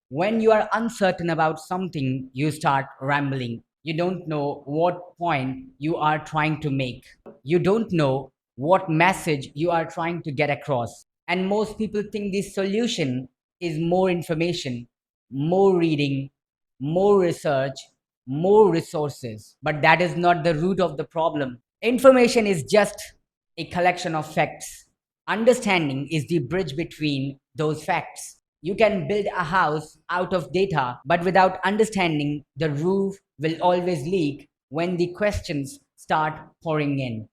When you are uncertain about something, you start rambling. You don't know what point you are trying to make. You don't know what message you are trying to get across. And most people think the solution is more information, more reading, more research, more resources. But that is not the root of the problem. Information is just a collection of facts. Understanding is the bridge between those facts. You can build a house out of data, but without understanding, the roof will always leak when the questions start pouring in.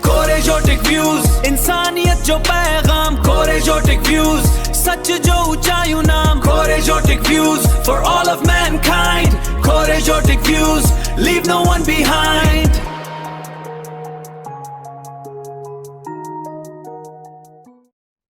Korejotic Views, इंसानियत जो पैगाम Korejotic Views, सच जो ऊंचाइयों नाम Korejotic Views, for all of mankind Korejotic Views, leave no one behind.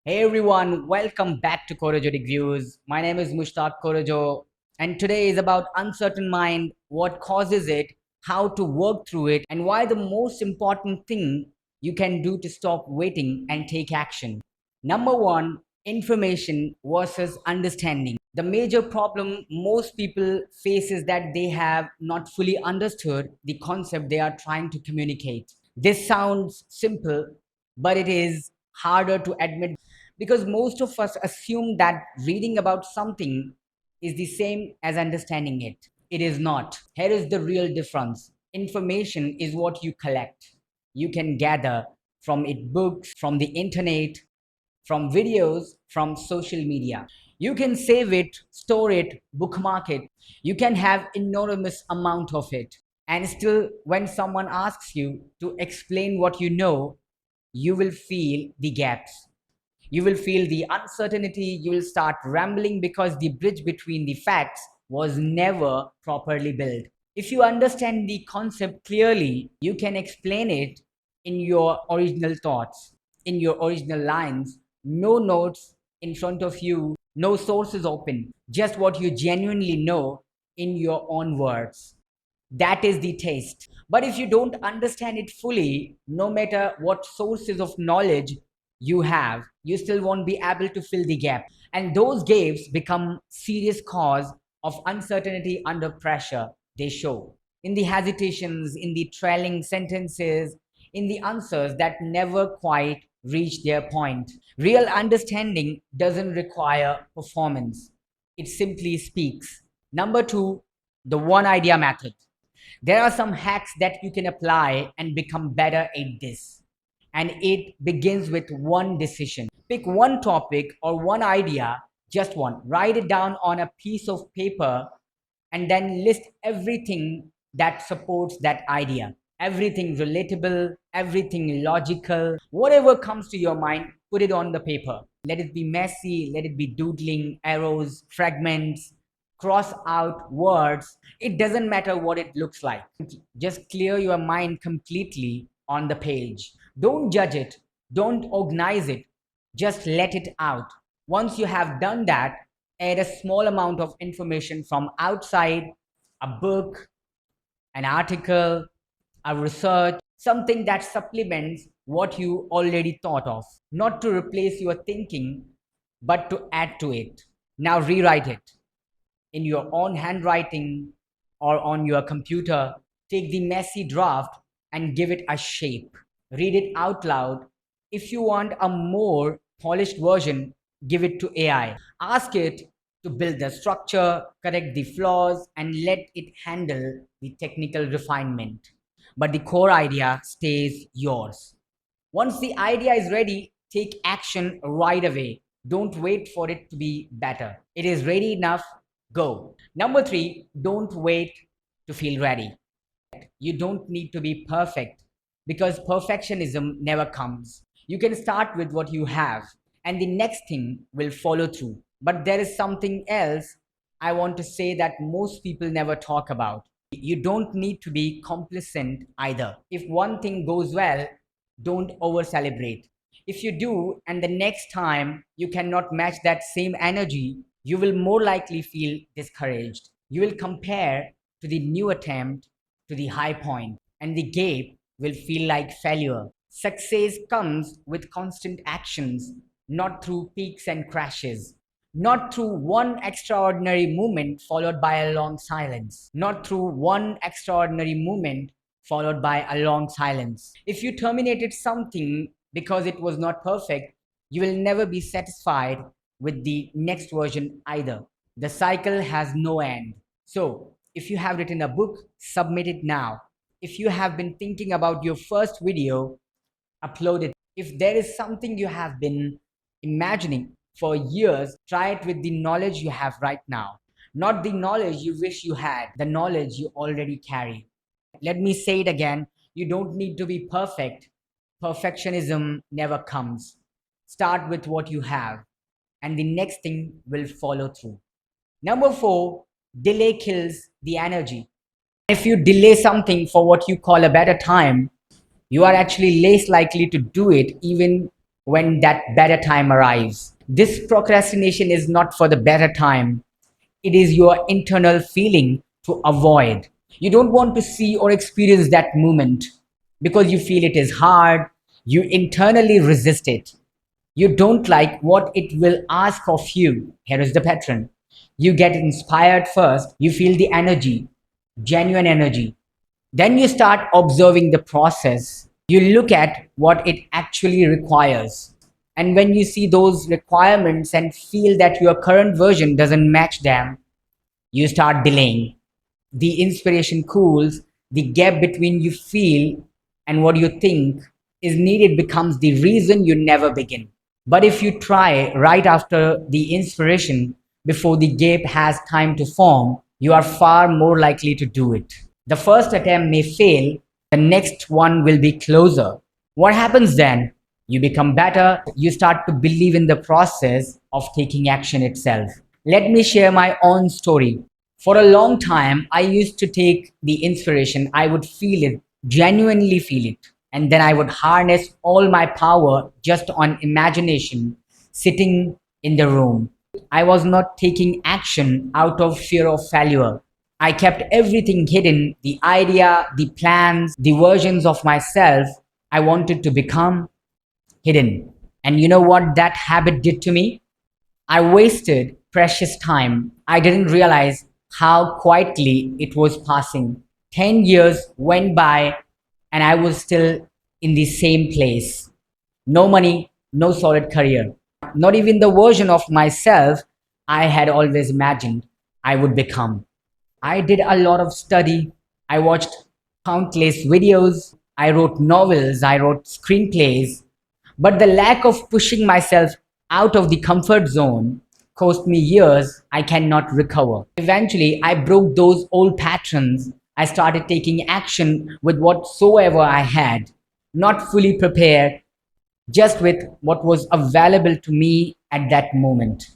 Hey everyone, welcome back to Korejotic Views. My name is Mushtaque Korejo, and today is about uncertain mind, what causes it, how to work through it, and why the most important thing you can do to stop waiting and take action. Number one, information versus understanding. The major problem most people face is that they have not fully understood the concept they are trying to communicate. This sounds simple, but it is harder to admit because most of us assume that reading about something is the same as understanding it. It is not. Here is the real difference. Information is what you collect. You can gather from it books, from the internet, from videos, from social media. You can save it, store it, bookmark it. You can have enormous amount of it. And still, when someone asks you to explain what you know, you will feel the gaps. You will feel the uncertainty. You will start rambling because the bridge between the facts was never properly built. If you understand the concept clearly, you can explain it in your original thoughts, in your original lines, no notes in front of you, no sources open, just what you genuinely know in your own words. That is the taste. But if you don't understand it fully, no matter what sources of knowledge you have, you still won't be able to fill the gap. And those gaps become serious cause of uncertainty under pressure. They show in the hesitations, in the trailing sentences, in the answers that never quite reach their point. Real understanding doesn't require performance. It simply speaks. Number two, the one idea method. There are some hacks that you can apply and become better at this. And it begins with one decision. Pick one topic or one idea, just one. Write it down on a piece of paper and then list everything that supports that idea. Everything relatable, everything logical, whatever comes to your mind, put it on the paper. Let it be messy, let it be doodling, arrows, fragments, cross out words. It doesn't matter what it looks like. Just clear your mind completely on the page. Don't judge it, don't organize it, just let it out. Once you have done that, add a small amount of information from outside, a book, an article, a research, something that supplements what you already thought of, not to replace your thinking, but to add to it. Now rewrite it in your own handwriting or on your computer. Take the messy draft and give it a shape. Read it out loud. If you want a more polished version, give it to AI. Ask it to build the structure, correct the flaws, and let it handle the technical refinement. But the core idea stays yours. Once the idea is ready, take action right away. Don't wait for it to be better. It is ready enough, go. Number three, don't wait to feel ready. You don't need to be perfect because perfectionism never comes. You can start with what you have and the next thing will follow through. But there is something else I want to say that most people never talk about. You don't need to be complacent either. If one thing goes well, don't over celebrate. If you do, and the next time you cannot match that same energy, you will more likely feel discouraged. You will compare to the new attempt to the high point, and the gap will feel like failure. Success comes with constant actions, not through peaks and crashes. Not through one extraordinary movement followed by a long silence. Not through one extraordinary movement followed by a long silence. If you terminated something because it was not perfect, you will never be satisfied with the next version either. The cycle has no end. So, if you have written a book, submit it now. If you have been thinking about your first video, upload it. If there is something you have been imagining for years, try it with the knowledge you have right now. Not the knowledge you wish you had, the knowledge you already carry. Let me say it again. You don't need to be perfect. Perfectionism never comes. Start with what you have, and the next thing will follow through. Number four, delay kills the energy. If you delay something for what you call a better time, you are actually less likely to do it even when that better time arrives. This procrastination is not for the better time, it is your internal feeling to avoid. You don't want to see or experience that moment because you feel it is hard, you internally resist it. You don't like what it will ask of you. Here is the pattern. You get inspired first, you feel the energy, genuine energy. Then you start observing the process. You look at what it actually requires. And when you see those requirements and feel that your current version doesn't match them, you start delaying. The inspiration cools, the gap between you feel and what you think is needed becomes the reason you never begin. But if you try right after the inspiration, before the gap has time to form, you are far more likely to do it. The first attempt may fail, the next one will be closer. What happens then? You become better, you start to believe in the process of taking action itself. Let me share my own story. For a long time, I used to take the inspiration, I would feel it, genuinely feel it, and then I would harness all my power just on imagination, sitting in the room. I was not taking action out of fear of failure. I kept everything hidden, the idea, the plans, the versions of myself I wanted to become, hidden. And you know what that habit did to me? I wasted precious time. I didn't realize how quietly it was passing. 10 years went by and I was still in the same place. No money, no solid career, not even the version of myself I had always imagined I would become. I did a lot of study. I watched countless videos. I wrote novels. I wrote screenplays. But the lack of pushing myself out of the comfort zone cost me years I cannot recover. Eventually, I broke those old patterns. I started taking action with whatsoever I had, not fully prepared, just with what was available to me at that moment.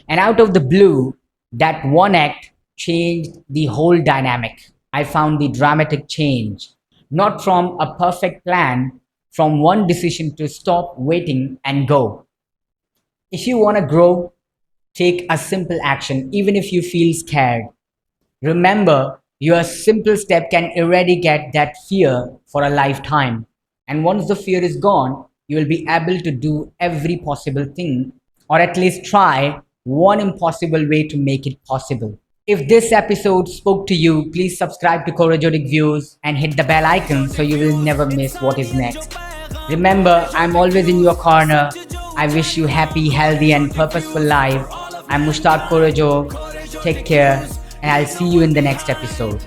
And out of the blue, that one act changed the whole dynamic. I found the dramatic change, not from a perfect plan, from one decision to stop waiting and go. If you want to grow, take a simple action, even if you feel scared. Remember, your simple step can eradicate that fear for a lifetime. And once the fear is gone, you will be able to do every possible thing, or at least try one impossible way to make it possible. If this episode spoke to you, please subscribe to Korejotic Views and hit the bell icon so you will never miss what is next. Remember, I'm always in your corner. I wish you happy, healthy and purposeful life. I'm Mushtaque Korejo. Take care and I'll see you in the next episode.